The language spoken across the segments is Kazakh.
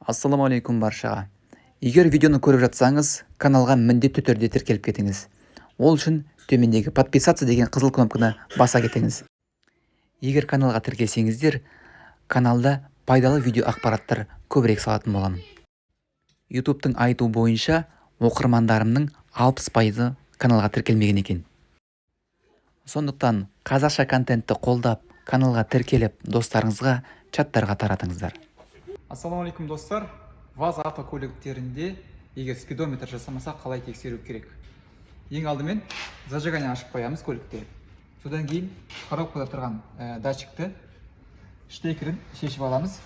Ассаламалейкум баршаға. Егер видеоны көріп жатсаңыз, каналға міндетті түрде тіркеліп кетіңіз. Ол үшін төмендегі подписаться деген қызыл кнопканы баса кетіңіз. Егер каналға тіркелсеңіздер, каналда пайдалы видео ақпараттар көбірек салатын боламын. YouTube'тың айтуы бойынша оқырмандарымның 60% каналға тіркелмеген екен. Сондықтан қазақша контентті қолдап, каналға тіркеліп, достарыңызға, чаттарға таратыңыздар. Ассаламалейкум достар. ВАЗ автокөліктерінде егер спидометр жасамаса қалай тексеру керек? Ең алдымен зажигание ашып қоямыз көлікте. Содан кейін коробкада тұрған датчикті штекерін шешіп аламыз.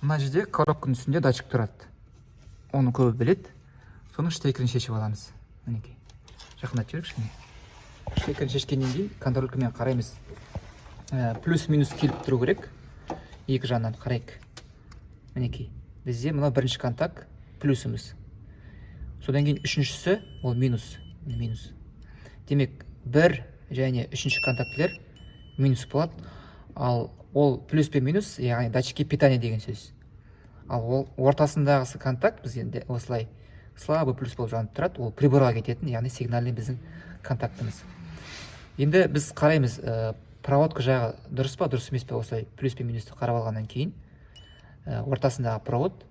Мына жерде коробканың үстінде датчик тұрады. Оны көбі біледі. Соның штекерін шешіп аламыз. Мінекей. Жақындап жүрейік кішкене. Штекерін шешкеннен кейін контролькамен қараймыз. Плюс-минус келіп тұру керек. Екі жағынан қарайық. Мінекей. Бізде мына бірінші контакт плюсіміз. Содан кейін үшіншісі ол минус. Демек, бір және үшінші контактілер минус болады. Ал ол плюс пен минус, яғни датчикке питание деген сөз. Ал ол ортасындағы контакт біз енді осылай слабый плюс болып жанып тұрады. Ол приборға кететін, яғни сигнальный біздің контактымыз. Енді біз қараймыз, проводка жағы дұрыс па, дұрыс емес пе, осылай плюс пен минусты қарап алғаннан кейін ортасындағы провод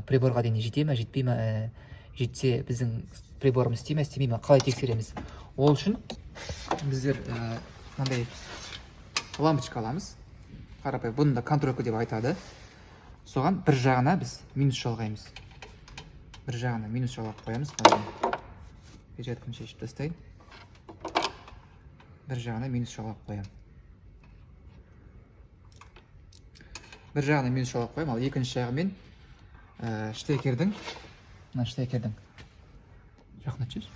приборға дейін жете ме, жетпей ме, жетсе біздің приборымыз істей ме, істемей ме, қалай тексереміз? Ол үшін біздер мынандай лампочка аламыз. Қарапайым, бұны да контролька деп айтады. Соған бір жағына біз минус жалғаймыз. Бір жағына минус жалғап қоямыз. Печатканы шешіп тастайын. Бір жағына минус жалғап қоямын. Бір жағына минус жалғап қоямын, ал екінші жағымен штекердің жақындап жүрші.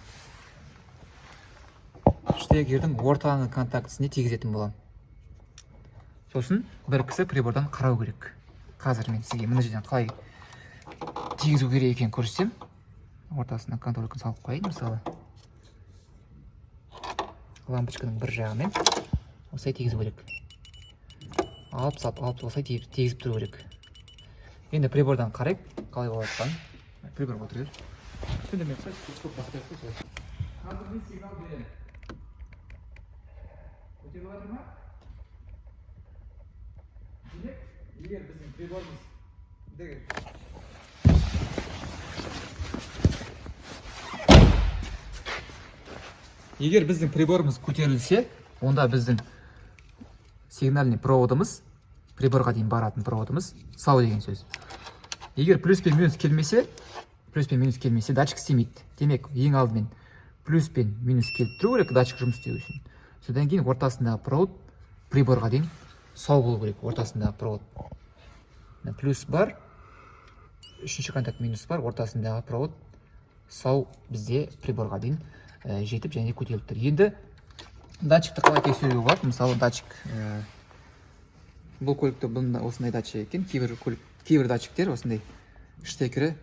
Штекердің ортаңғы контактісіне тигізетін боламын. Сосын бір кісі прибордан қарау керек. Қазір мен сізге мына жерден қалай тигізу керек екенін көрсетсем, ортасына контрольканы салып қояйын, мысалы. Лампочканың бір жағымен осылай тигізу керек. Алып осылай тигізіп тұру керек. Енді прибордан қарайық, қалай болып жатқанын. Прибор отыр ер. Қазір мен сигнал беремін. Көтеріп жатыр ма? Демек, егер біздің приборымыз Егер біздің приборымыз көтерілсе, онда біздің сигнальный проводымыз, приборға дейін баратын проводымыз сау деген сөз. Егер плюс пен минус келмесе, датчик істемейді. Демек, ең алдымен плюс пен минус келіп тұру керек датчик жұмыс істеу үшін. Содан кейін ортасындағы провод приборға дейін сау болу керек. Ортасындағы провод плюс бар, үшінші контакт минус бар, ортасындағы провод сау бізде приборға дейін жетіп және көтеріліп тұр. Енді датчикті қалай тексеруге болады? Мысалы, датчик бұл көлікте осындай датчик екен. Кейбір датчиктер осындай штекері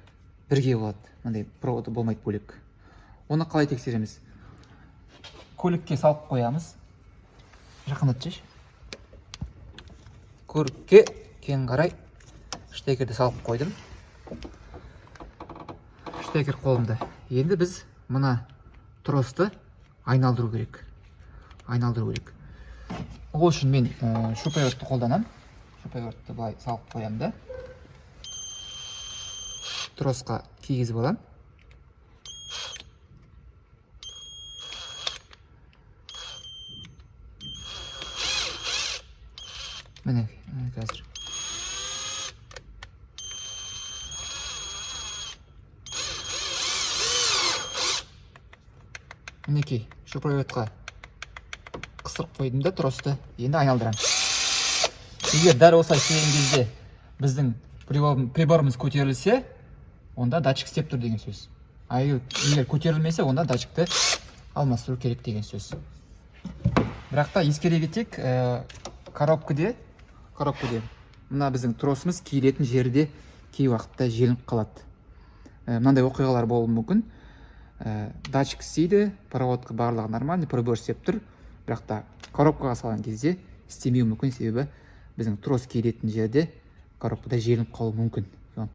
бірге болады. Мындай проводы болмайды бөлек. Оны қалай тексереміз? Көлікке салып қоямыз. Жақындатшы. Көлікке кен қарай штекерді салып қойдым. Штекер қолымда. Енді біз мына тросты айналдыру керек. Ол үшін мен шуруповертті қолданам. Шуруповертті былай салып қоям да. Тросқа кигізіп алам. Міне, қазір. Мінекей, шуруповертқа қысырып қойдым да тросты. Енді айналдырам. Егер дәл осылай істеген кезде біздің приборымыз көтерілсе, онда датчик істеп тұр деген сөз. Егер көтерілмесе, онда датчикті алмастыру керек деген сөз. Бірақ та ескере кетейік, коробкаде мына біздің тросымыз киілетін жерде кей уақытта желініп қалады. Мынандай оқиғалар болуы мүмкін. Датчик істейді, проводқа барлығы нормальный, прибор істеп тұр. Бірақ та коробкаға салған кезде істемеуі мүмкін, себебі біздің трос киілетін жерде коробкада желініп қалуы мүмкін.